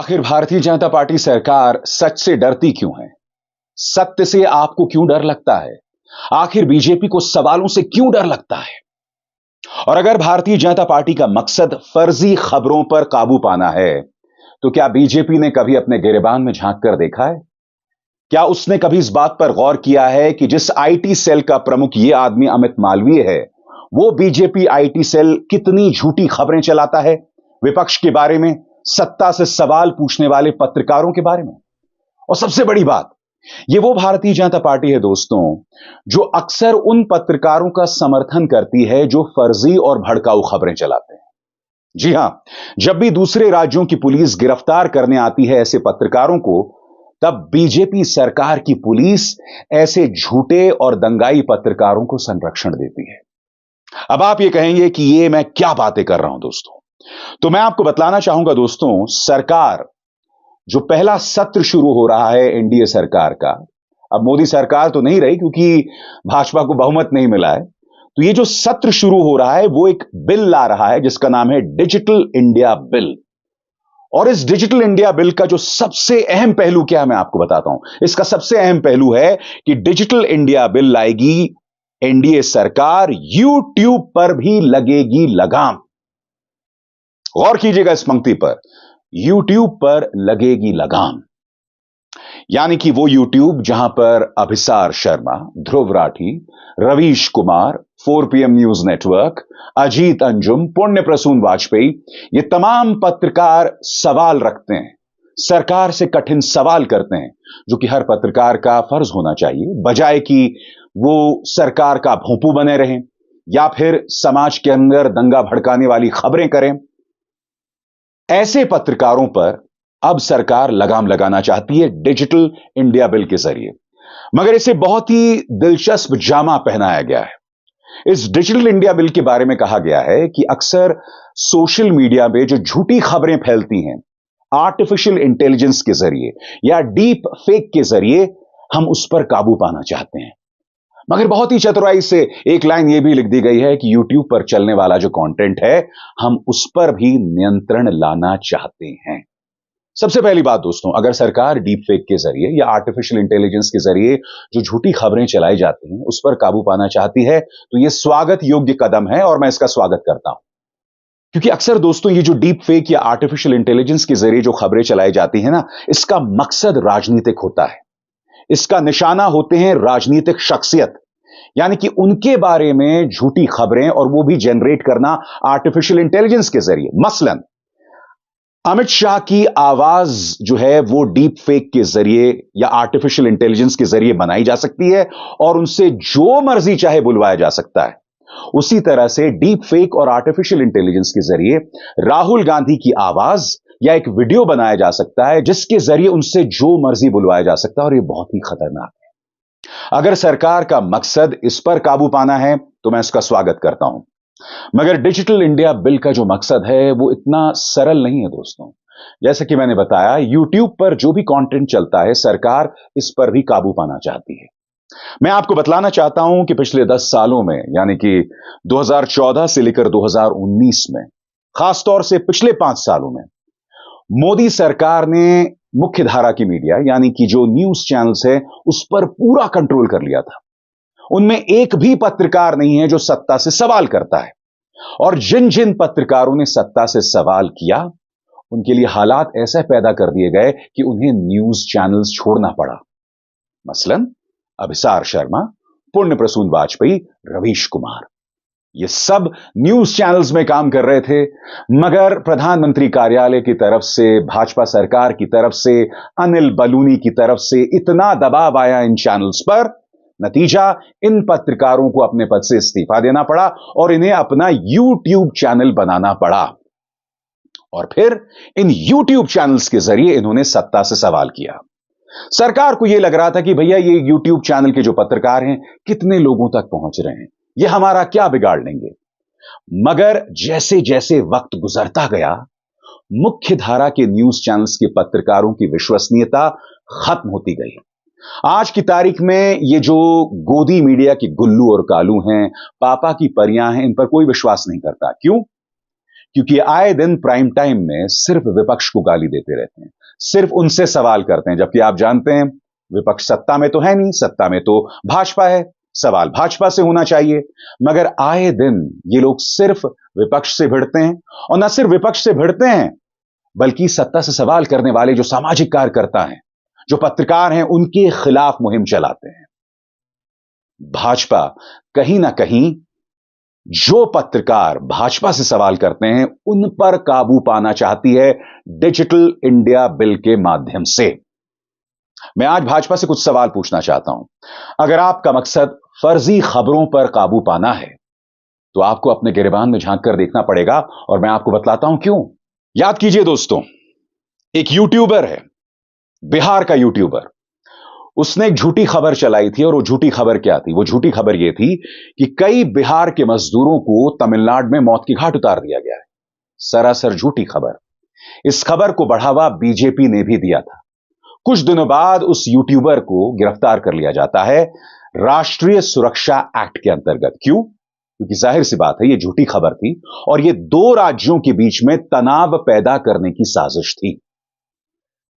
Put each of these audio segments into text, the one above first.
आखिर भारतीय जनता पार्टी सरकार सच से डरती क्यों है? सत्य से आपको क्यों डर लगता है? आखिर बीजेपी को सवालों से क्यों डर लगता है? और अगर भारतीय जनता पार्टी का मकसद फर्जी खबरों पर काबू पाना है, तो क्या बीजेपी ने कभी अपने गिरेबान में झांक कर देखा है? क्या उसने कभी इस बात पर गौर किया है कि जिस आईटी सेल का प्रमुख यह आदमी अमित मालवीय है, वो बीजेपी आईटी सेल कितनी झूठी खबरें चलाता है विपक्ष के बारे में, सत्ता से सवाल पूछने वाले पत्रकारों के बारे में? और सबसे बड़ी बात, ये वो भारतीय जनता पार्टी है दोस्तों, जो अक्सर उन पत्रकारों का समर्थन करती है जो फर्जी और भड़काऊ खबरें चलाते हैं। जी हां, जब भी दूसरे राज्यों की पुलिस गिरफ्तार करने आती है ऐसे पत्रकारों को, तब बीजेपी सरकार की पुलिस ऐसे झूठे और दंगाई पत्रकारों को संरक्षण देती है। अब आप ये कहेंगे कि ये मैं क्या बातें कर रहा हूं दोस्तों, तो मैं आपको बतलाना चाहूंगा दोस्तों, सरकार जो पहला सत्र शुरू हो रहा है एनडीए सरकार का, अब मोदी सरकार तो नहीं रही क्योंकि भाजपा को बहुमत नहीं मिला है, तो ये जो सत्र शुरू हो रहा है वो एक बिल ला रहा है जिसका नाम है डिजिटल इंडिया बिल। और इस डिजिटल इंडिया बिल का जो सबसे अहम पहलू क्या है मैं आपको बताता हूं। इसका सबसे अहम पहलू है कि डिजिटल इंडिया बिल लाएगी एनडीए सरकार, यूट्यूब पर भी लगेगी लगाम। गौर कीजिएगा इस पंक्ति पर, यूट्यूब पर लगेगी लगाम। यानी कि वो यूट्यूब जहां पर Abhisar Sharma, Dhruv Rathee, Ravish Kumar, 4PM news network, Ajit Anjum, Punya Prasun Vajpayee, ये तमाम पत्रकार सवाल रखते हैं, सरकार से कठिन सवाल करते हैं, जो कि हर पत्रकार का फर्ज होना चाहिए, बजाय कि वो सरकार का भोंपू बने रहें या फिर समाज के अंदर दंगा भड़काने वाली खबरें करें। ऐसे पत्रकारों पर अब सरकार लगाम लगाना चाहती है डिजिटल इंडिया बिल के जरिए, मगर इसे बहुत ही दिलचस्प जामा पहनाया गया है। इस डिजिटल इंडिया बिल के बारे में कहा गया है कि अक्सर सोशल मीडिया में जो झूठी खबरें फैलती हैं, आर्टिफिशियल इंटेलिजेंस के जरिए या डीप फेक के जरिए, हम उस पर काबू पाना चाहते हैं। मगर बहुत ही चतुराई से एक लाइन यह भी लिख दी गई है कि यूट्यूब पर चलने वाला जो कंटेंट है, हम उस पर भी नियंत्रण लाना चाहते हैं। सबसे पहली बात दोस्तों, अगर सरकार डीप फेक के जरिए या आर्टिफिशियल इंटेलिजेंस के जरिए जो झूठी खबरें चलाई जाती हैं उस पर काबू पाना चाहती है, तो यह स्वागत योग्य कदम है और मैं इसका स्वागत करता हूं। क्योंकि अक्सर दोस्तों ये जो डीप फेक या आर्टिफिशियल इंटेलिजेंस के जरिए जो खबरें चलाई जाती हैं ना, इसका मकसद राजनीतिक होता है। इसका निशाना होते हैं राजनीतिक शख्सियत, यानी कि उनके बारे में झूठी खबरें, और वो भी जनरेट करना आर्टिफिशियल इंटेलिजेंस के जरिए। मसलन अमित शाह की आवाज जो है वो डीप फेक के जरिए या आर्टिफिशियल इंटेलिजेंस के जरिए बनाई जा सकती है और उनसे जो मर्जी चाहे बुलवाया जा सकता है। उसी तरह से डीप फेक और आर्टिफिशियल इंटेलिजेंस के जरिए राहुल गांधी की आवाज या एक वीडियो बनाया जा सकता है जिसके जरिए उनसे जो मर्जी बुलवाया जा सकता है, और यह बहुत ही खतरनाक है। अगर सरकार का मकसद इस पर काबू पाना है तो मैं इसका स्वागत करता हूं, मगर डिजिटल इंडिया बिल का जो मकसद है वो इतना सरल नहीं है दोस्तों। जैसे कि मैंने बताया, यूट्यूब पर जो भी कंटेंट चलता है, सरकार इस पर भी काबू पाना चाहती है। मैं आपको बतलाना चाहता हूं कि पिछले 10 सालों में, यानी कि 2014 से लेकर 2019 में, खासतौर से पिछले 5 सालों में, मोदी सरकार ने मुख्य धारा की मीडिया यानी कि जो न्यूज चैनल्स है उस पर पूरा कंट्रोल कर लिया था। उनमें एक भी पत्रकार नहीं है जो सत्ता से सवाल करता है, और जिन जिन पत्रकारों ने सत्ता से सवाल किया उनके लिए हालात ऐसे पैदा कर दिए गए कि उन्हें न्यूज चैनल्स छोड़ना पड़ा। मसलन अभिसार शर्मा, पुण्य प्रसून वाजपेयी, रवीश कुमार, ये सब न्यूज चैनल्स में काम कर रहे थे, मगर प्रधानमंत्री कार्यालय की तरफ से, भाजपा सरकार की तरफ से, अनिल बलूनी की तरफ से इतना दबाव आया इन चैनल्स पर, नतीजा इन पत्रकारों को अपने पद से इस्तीफा देना पड़ा और इन्हें अपना यूट्यूब चैनल बनाना पड़ा। और फिर इन यूट्यूब चैनल्स के जरिए इन्होंने सत्ता से सवाल किया। सरकार को यह लग रहा था कि भैया ये यूट्यूब चैनल के जो पत्रकार हैं कितने लोगों तक पहुंच रहे हैं, ये हमारा क्या बिगाड़ लेंगे। मगर जैसे जैसे वक्त गुजरता गया, मुख्य धारा के न्यूज चैनल्स के पत्रकारों की विश्वसनीयता खत्म होती गई। आज की तारीख में ये जो गोदी मीडिया के गुल्लू और कालू हैं, पापा की परियां हैं, इन पर कोई विश्वास नहीं करता। क्यों? क्योंकि आए दिन प्राइम टाइम में सिर्फ विपक्ष को गाली देते रहते हैं, सिर्फ उनसे सवाल करते हैं, जबकि आप जानते हैं विपक्ष सत्ता में तो है नहीं, सत्ता में तो भाजपा है, सवाल भाजपा से होना चाहिए। मगर आए दिन ये लोग सिर्फ विपक्ष से भिड़ते हैं, और न सिर्फ विपक्ष से भिड़ते हैं बल्कि सत्ता से सवाल करने वाले जो सामाजिक कार्यकर्ता हैं, जो पत्रकार हैं, उनके खिलाफ मुहिम चलाते हैं। भाजपा कहीं ना कहीं जो पत्रकार भाजपा से सवाल करते हैं उन पर काबू पाना चाहती है डिजिटल इंडिया बिल के माध्यम से। मैं आज भाजपा से कुछ सवाल पूछना चाहता हूं। अगर आपका मकसद फर्जी खबरों पर काबू पाना है तो आपको अपने गिरेबान में झांक कर देखना पड़ेगा, और मैं आपको बतलाता हूं क्यों। याद कीजिए दोस्तों, एक यूट्यूबर है, बिहार का यूट्यूबर, उसने एक झूठी खबर चलाई थी। और वो झूठी खबर क्या थी? वो झूठी खबर यह थी कि कई बिहार के मजदूरों को तमिलनाडु में मौत के घाट उतार दिया गया है। सरासर झूठी खबर। इस खबर को बढ़ावा बीजेपी ने भी दिया था। कुछ दिनों बाद उस यूट्यूबर को गिरफ्तार कर लिया जाता है राष्ट्रीय सुरक्षा एक्ट के अंतर्गत। क्यों? क्योंकि जाहिर सी बात है, यह झूठी खबर थी और यह दो राज्यों के बीच में तनाव पैदा करने की साजिश थी।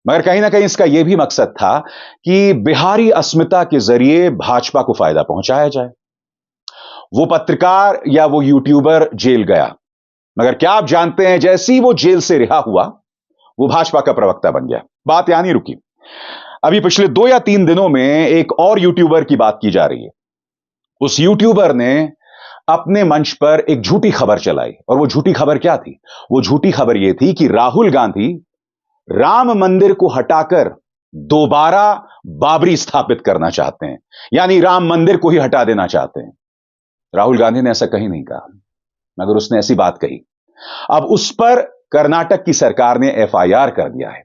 मगर कहीं ना कहीं इसका यह भी मकसद था कि बिहारी अस्मिता के जरिए भाजपा को फायदा पहुंचाया जाए। वो पत्रकार या वो यूट्यूबर जेल गया, मगर क्या आप जानते हैं, जैसे ही वो जेल से रिहा हुआ वो भाजपा का प्रवक्ता बन गया। बात यहां नहीं रुकी। अभी पिछले 2 या 3 दिनों में एक और यूट्यूबर की बात की जा रही है। उस यूट्यूबर ने अपने मंच पर एक झूठी खबर चलाई, और वो झूठी खबर क्या थी? वो झूठी खबर यह थी कि राहुल गांधी राम मंदिर को हटाकर दोबारा बाबरी स्थापित करना चाहते हैं, यानी राम मंदिर को ही हटा देना चाहते हैं। राहुल गांधी ने ऐसा कहीं नहीं कहा, मगर उसने ऐसी बात कही। अब उस पर कर्नाटक की सरकार ने एफआईआर कर दिया है।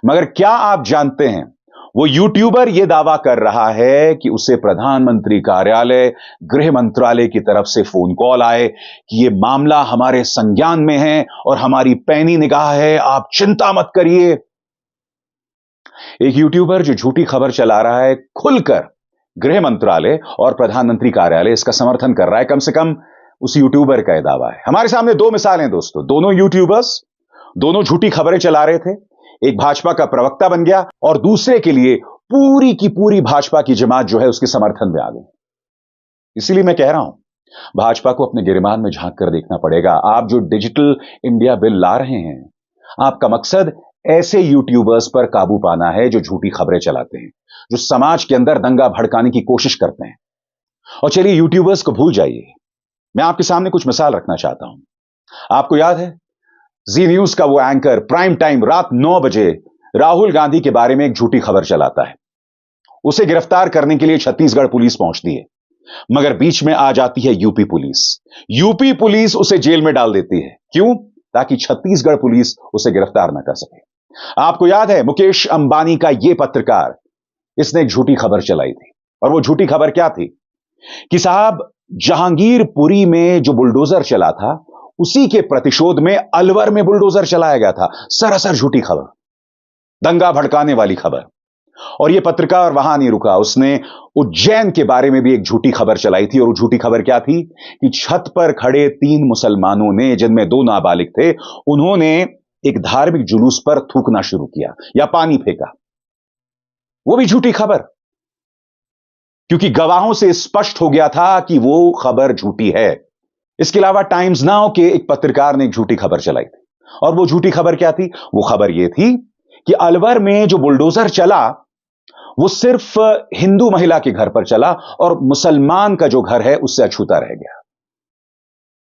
मगर क्या आप जानते हैं, वो यूट्यूबर यह दावा कर रहा है कि उसे प्रधानमंत्री कार्यालय, गृह मंत्रालय की तरफ से फोन कॉल आए कि यह मामला हमारे संज्ञान में है और हमारी पैनी निगाह है, आप चिंता मत करिए। एक यूट्यूबर जो झूठी खबर चला रहा है, खुलकर गृह मंत्रालय और प्रधानमंत्री कार्यालय इसका समर्थन कर रहा है। कम से कम उस यूट्यूबर का यह दावा है। हमारे सामने 2 मिसालें दोस्तों, दोनों यूट्यूबर्स, दोनों झूठी खबरें चला रहे थे। एक भाजपा का प्रवक्ता बन गया और दूसरे के लिए पूरी की पूरी भाजपा की जमात जो है उसके समर्थन में आ गई। इसीलिए मैं कह रहा हूं, भाजपा को अपने गिरेबान में झांक कर देखना पड़ेगा। आप जो डिजिटल इंडिया बिल ला रहे हैं, आपका मकसद ऐसे यूट्यूबर्स पर काबू पाना है जो झूठी खबरें चलाते हैं, जो समाज के अंदर दंगा भड़काने की कोशिश करते हैं। और चलिए यूट्यूबर्स को भूल जाइए, मैं आपके सामने कुछ मिसाल रखना चाहता हूं। आपको याद है, जी न्यूज का वो एंकर प्राइम टाइम रात 9 बजे राहुल गांधी के बारे में एक झूठी खबर चलाता है। उसे गिरफ्तार करने के लिए छत्तीसगढ़ पुलिस पहुंचती है, मगर बीच में आ जाती है यूपी पुलिस। यूपी पुलिस उसे जेल में डाल देती है। क्यों? ताकि छत्तीसगढ़ पुलिस उसे गिरफ्तार ना कर सके। आपको याद है, मुकेश अंबानी का यह पत्रकार, इसने एक झूठी खबर चलाई थी। और वो झूठी खबर क्या थी कि साहब, जहांगीरपुरी में जो बुलडोजर चला था उसी के प्रतिशोध में अलवर में बुलडोजर चलाया गया था। सरासर झूठी खबर, दंगा भड़काने वाली खबर। और यह पत्रकार वहां नहीं रुका, उसने उज्जैन के बारे में भी एक झूठी खबर चलाई थी। और वो झूठी खबर क्या थी कि छत पर खड़े 3 मुसलमानों ने, जिनमें 2 नाबालिग थे, उन्होंने एक धार्मिक जुलूस पर थूकना शुरू किया या पानी फेंका। वो भी झूठी खबर, क्योंकि गवाहों से स्पष्ट हो गया था कि वो खबर झूठी है। इसके अलावा टाइम्स नाउ के एक पत्रकार ने एक झूठी खबर चलाई थी। और वो झूठी खबर क्या थी? वो खबर यह थी कि अलवर में जो बुलडोजर चला वो सिर्फ हिंदू महिला के घर पर चला और मुसलमान का जो घर है उससे अछूता रह गया।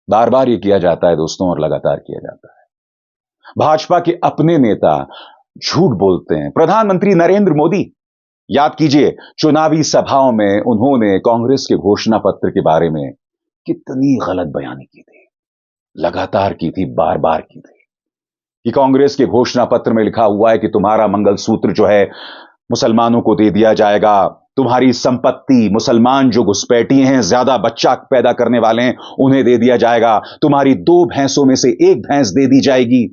बार बार यह किया जाता है दोस्तों, और लगातार किया जाता है। भाजपा के अपने नेता झूठ बोलते हैं। प्रधानमंत्री नरेंद्र मोदी, याद कीजिए, चुनावी सभाओं में उन्होंने कांग्रेस के घोषणा पत्र के बारे में कितनी गलत बयानी की थी, लगातार की थी, बार बार की थी कि कांग्रेस के घोषणा पत्र में लिखा हुआ है कि तुम्हारा मंगलसूत्र जो है मुसलमानों को दे दिया जाएगा, तुम्हारी संपत्ति, मुसलमान जो घुसपैठी हैं, ज्यादा बच्चा पैदा करने वाले हैं, उन्हें दे दिया जाएगा, तुम्हारी 2 भैंसों में से 1 भैंस दे दी जाएगी।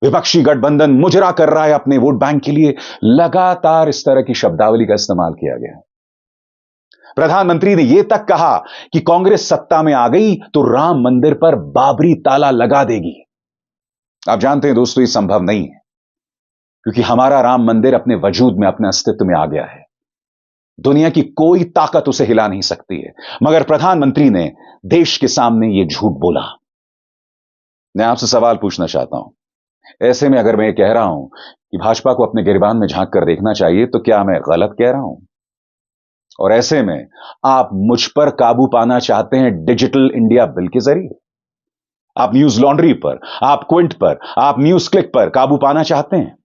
विपक्षी गठबंधन मुजरा कर रहा है अपने वोट बैंक के लिए। लगातार इस तरह की शब्दावली का इस्तेमाल किया गया। प्रधानमंत्री ने यह तक कहा कि कांग्रेस सत्ता में आ गई तो राम मंदिर पर बाबरी ताला लगा देगी। आप जानते हैं दोस्तों, ये संभव नहीं है, क्योंकि हमारा राम मंदिर अपने वजूद में, अपने अस्तित्व में आ गया है। दुनिया की कोई ताकत उसे हिला नहीं सकती है। मगर प्रधानमंत्री ने देश के सामने यह झूठ बोला। मैं आपसे सवाल पूछना चाहता हूं, ऐसे में अगर मैं ये कह रहा हूं कि भाजपा को अपने गिरबान में झांक कर देखना चाहिए, तो क्या मैं गलत कह रहा हूं? और ऐसे में आप मुझ पर काबू पाना चाहते हैं डिजिटल इंडिया बिल के जरिए। आप न्यूज लॉन्ड्री पर, आप क्विंट पर, आप न्यूज क्लिक पर काबू पाना चाहते हैं।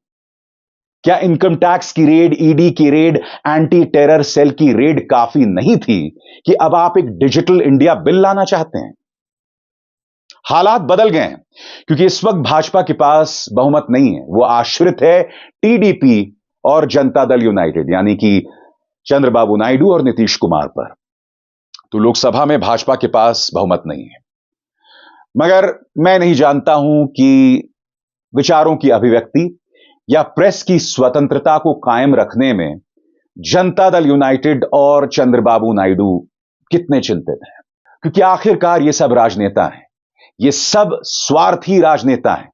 क्या इनकम टैक्स की रेड, ईडी की रेड, एंटी टेरर सेल की रेड काफी नहीं थी कि अब आप एक डिजिटल इंडिया बिल लाना चाहते हैं? हालात बदल गए हैं, क्योंकि इस वक्त भाजपा के पास बहुमत नहीं है। वो आश्रित है टीडीपी और जनता दल यूनाइटेड, यानी कि चंद्रबाबू नायडू और नीतीश कुमार पर। तो लोकसभा में भाजपा के पास बहुमत नहीं है। मगर मैं नहीं जानता हूं कि विचारों की अभिव्यक्ति या प्रेस की स्वतंत्रता को कायम रखने में जनता दल यूनाइटेड और चंद्रबाबू नायडू कितने चिंतित हैं, क्योंकि आखिरकार ये सब राजनेता हैं, ये सब स्वार्थी राजनेता हैं।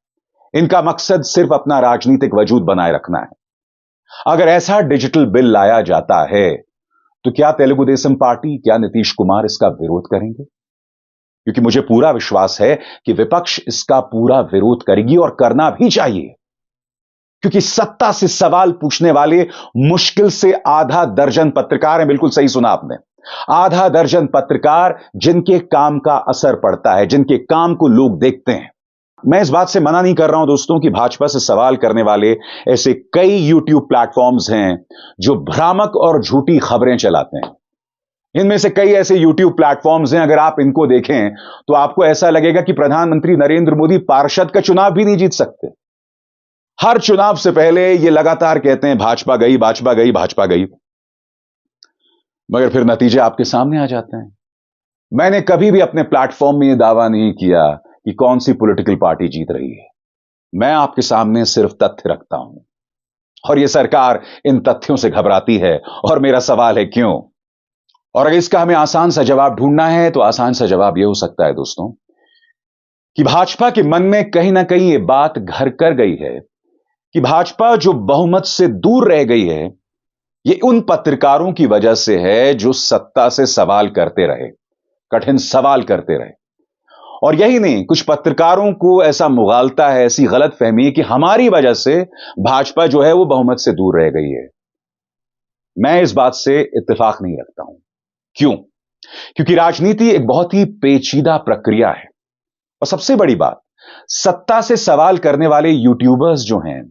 इनका मकसद सिर्फ अपना राजनीतिक वजूद बनाए रखना है। अगर ऐसा डिजिटल बिल लाया जाता है, तो क्या तेलुगु देशम पार्टी, क्या नीतीश कुमार इसका विरोध करेंगे? क्योंकि मुझे पूरा विश्वास है कि विपक्ष इसका पूरा विरोध करेगी, और करना भी चाहिए, क्योंकि सत्ता से सवाल पूछने वाले मुश्किल से आधा दर्जन पत्रकार हैं। बिल्कुल सही सुना आपने, आधा दर्जन पत्रकार जिनके काम का असर पड़ता है, जिनके काम को लोग देखते हैं। मैं इस बात से मना नहीं कर रहा हूं दोस्तों कि भाजपा से सवाल करने वाले ऐसे कई यूट्यूब प्लेटफॉर्म्स हैं जो भ्रामक और झूठी खबरें चलाते हैं। इनमें से कई ऐसे यूट्यूब प्लेटफॉर्म्स हैं, अगर आप इनको देखें तो आपको ऐसा लगेगा कि प्रधानमंत्री नरेंद्र मोदी पार्षद का चुनाव भी नहीं जीत सकते। हर चुनाव से पहले ये लगातार कहते हैं भाजपा गई, भाजपा गई, भाजपा गई, मगर फिर नतीजे आपके सामने आ जाते हैं। मैंने कभी भी अपने प्लेटफॉर्म में यह दावा नहीं किया कि कौन सी पॉलिटिकल पार्टी जीत रही है। मैं आपके सामने सिर्फ तथ्य रखता हूं, और यह सरकार इन तथ्यों से घबराती है। और मेरा सवाल है क्यों? और अगर इसका हमें आसान सा जवाब ढूंढना है, तो आसान सा जवाब यह हो सकता है दोस्तों कि भाजपा के मन में कहीं ना कहीं यह बात घर कर गई है कि भाजपा जो बहुमत से दूर रह गई है, यह उन पत्रकारों की वजह से है जो सत्ता से सवाल करते रहे, कठिन सवाल करते रहे। और यही नहीं, कुछ पत्रकारों को ऐसा मुगालता है, ऐसी गलतफहमी है कि हमारी वजह से भाजपा जो है वो बहुमत से दूर रह गई है। मैं इस बात से इत्तेफाक नहीं रखता हूं। क्यों? क्योंकि राजनीति एक बहुत ही पेचीदा प्रक्रिया है। और सबसे बड़ी बात, सत्ता से सवाल करने वाले यूट्यूबर्स जो हैं,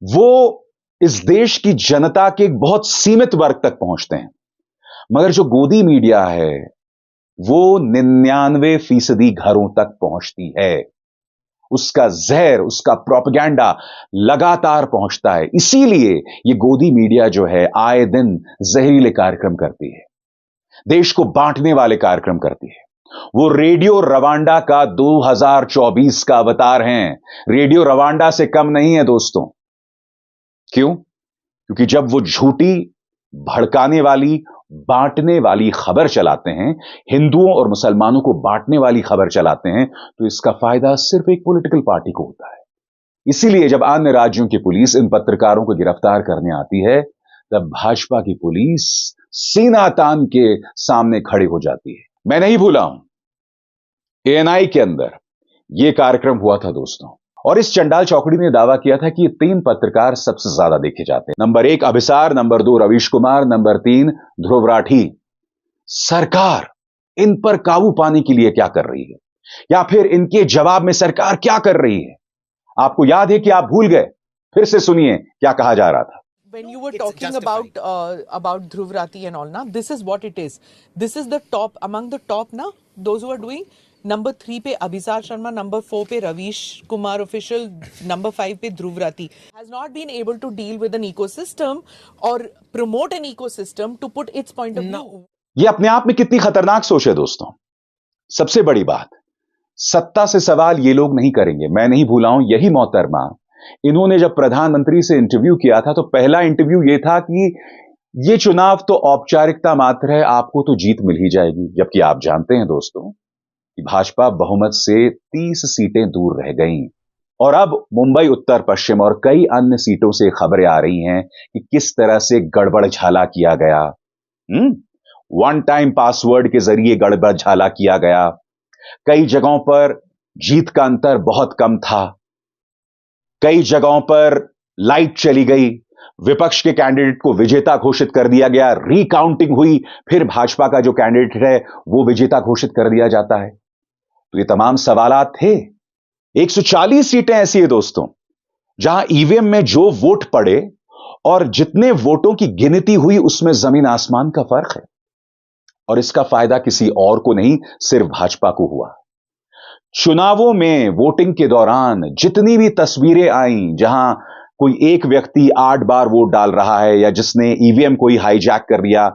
वो इस देश की जनता के एक बहुत सीमित वर्ग तक पहुंचते हैं। मगर जो गोदी मीडिया है, वो 99% घरों तक पहुंचती है। उसका जहर, उसका प्रोपेगेंडा लगातार पहुंचता है। इसीलिए ये गोदी मीडिया जो है आए दिन जहरीले कार्यक्रम करती है, देश को बांटने वाले कार्यक्रम करती है। वो रेडियो रवांडा का 2024 का अवतार हैं। रेडियो रवांडा से कम नहीं है दोस्तों। क्यों? क्योंकि जब वो झूठी, भड़काने वाली, बांटने वाली खबर चलाते हैं, हिंदुओं और मुसलमानों को बांटने वाली खबर चलाते हैं, तो इसका फायदा सिर्फ एक पॉलिटिकल पार्टी को होता है। इसीलिए जब अन्य राज्यों की पुलिस इन पत्रकारों को गिरफ्तार करने आती है, तब भाजपा की पुलिस सीना तान के सामने खड़ी हो जाती है। मैं नहीं भूला हूं, एएनआई के अंदर यह कार्यक्रम हुआ था दोस्तों, और इस चंडाल चौकड़ी ने दावा किया था कि ये 3 पत्रकार सबसे ज्यादा देखे जाते हैं। Number 1 Abhisar, number 2 Ravish Kumar, number 3 Dhruv Rathee. सरकार इन पर काबू पाने के लिए क्या कर रही है, या फिर इनके जवाब में सरकार क्या कर रही है? आपको याद है कि आप भूल गए? फिर से सुनिए क्या कहा जा रहा था। When you were talking about Dhruv Rathi and all, now this is what it is. This is the top among the top now. Those who are doing number 3 पे अभिसार शर्मा, नंबर 4 पे रवीश कुमार ऑफिशियल, नंबर 5 पे Dhruv Rathee has not been able to deal with an ecosystem or promote an ecosystem to put its point of view. ये अपने आप में कितनी खतरनाक सोच है दोस्तों। सबसे बड़ी बात, सत्ता से सवाल ये लोग नहीं करेंगे। मैं नहीं भूला हूं, यही मोहतरमा इन्होंने जब प्रधानमंत्री से इंटरव्यू किया था, तो पहला इंटरव्यू ये था कि ये चुनाव तो औपचारिकता मात्र है, आपको तो जीत मिल ही जाएगी। जबकि आप जानते हैं दोस्तों कि भाजपा बहुमत से 30 सीटें दूर रह गई। और अब मुंबई उत्तर पश्चिम और कई अन्य सीटों से खबरें आ रही हैं कि किस तरह से गड़बड़ झाला किया गया। वन टाइम पासवर्ड के जरिए गड़बड़ झाला किया गया। कई जगहों पर जीत का अंतर बहुत कम था। कई जगहों पर लाइट चली गई। विपक्ष के कैंडिडेट को विजेता घोषित कर दिया गया। रिकाउंटिंग हुई, फिर भाजपा का जो कैंडिडेट है वो विजेता घोषित कर दिया जाता है। तो ये तमाम सवालात थे। 140 सीटें ऐसी है दोस्तों जहां ईवीएम में जो वोट पड़े और जितने वोटों की गिनती हुई उसमें जमीन आसमान का फर्क है। और इसका फायदा किसी और को नहीं, सिर्फ भाजपा को हुआ। चुनावों में वोटिंग के दौरान जितनी भी तस्वीरें आईं जहां कोई एक व्यक्ति 8 बार वोट डाल रहा है या जिसने ईवीएम कोई हाईजैक कर दिया,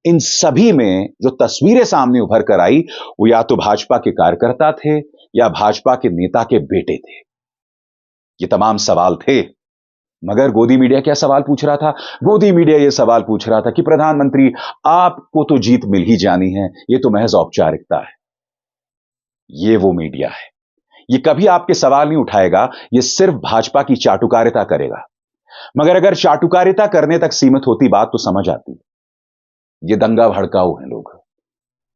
इन सभी में जो तस्वीरें सामने उभर कर आई वो या तो भाजपा के कार्यकर्ता थे या भाजपा के नेता के बेटे थे। ये तमाम सवाल थे। मगर गोदी मीडिया क्या सवाल पूछ रहा था? गोदी मीडिया यह सवाल पूछ रहा था कि प्रधानमंत्री आपको तो जीत मिल ही जानी है, यह तो महज औपचारिकता है। यह वो मीडिया है, यह कभी आपके सवाल नहीं उठाएगा, यह सिर्फ भाजपा की चाटुकारिता करेगा। मगर अगर चाटुकारिता करने तक सीमित होती बात तो समझ आती। ये दंगा भड़काऊ हैं लोग,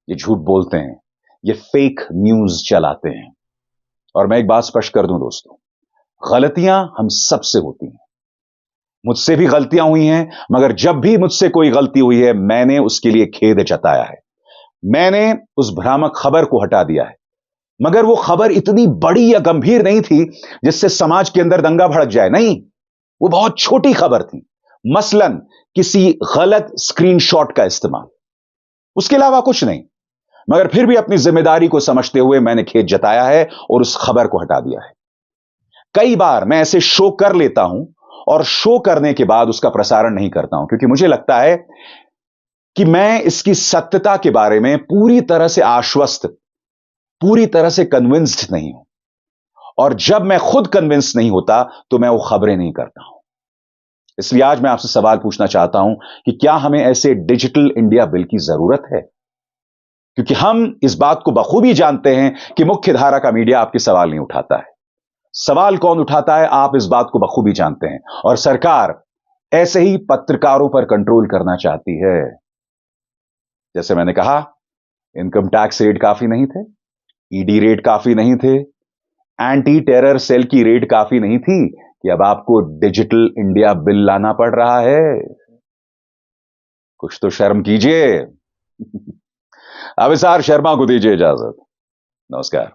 ये झूठ बोलते हैं, ये फेक न्यूज चलाते हैं। और मैं एक बात स्पष्ट कर दूं दोस्तों, गलतियां हम सबसे होती हैं। मुझसे भी गलतियां हुई हैं, मगर जब भी मुझसे कोई गलती हुई है मैंने उसके लिए खेद जताया है। मैंने उस भ्रामक खबर को हटा दिया है। मगर वो खबर इतनी बड़ी या गंभीर नहीं थी जिससे समाज के अंदर दंगा भड़क जाए। नहीं, वो बहुत छोटी खबर थी। मसलन किसी गलत स्क्रीनशॉट का इस्तेमाल, उसके अलावा कुछ नहीं। मगर फिर भी अपनी जिम्मेदारी को समझते हुए मैंने खेद जताया है और उस खबर को हटा दिया है। कई बार मैं ऐसे शो कर लेता हूं और शो करने के बाद उसका प्रसारण नहीं करता हूं, क्योंकि मुझे लगता है कि मैं इसकी सत्यता के बारे में पूरी तरह से आश्वस्त, पूरी तरह से कन्विंस्ड नहीं हूं। और जब मैं खुद कन्विंस नहीं होता तो मैं वो खबरें नहीं करता हूं। इसलिए आज मैं आपसे सवाल पूछना चाहता हूं कि क्या हमें ऐसे डिजिटल इंडिया बिल की जरूरत है? क्योंकि हम इस बात को बखूबी जानते हैं कि मुख्य धारा का मीडिया आपके सवाल नहीं उठाता है। सवाल कौन उठाता है आप इस बात को बखूबी जानते हैं। और सरकार ऐसे ही पत्रकारों पर कंट्रोल करना चाहती है। जैसे मैंने कहा, इनकम टैक्स रेड काफी नहीं थे, ईडी रेड काफी नहीं थे, एंटी टेरर सेल की रेड काफी नहीं थी कि अब आपको डिजिटल इंडिया बिल लाना पड़ रहा है। कुछ तो शर्म कीजिए। अभिसार शर्मा को दीजिए इजाजत। नमस्कार।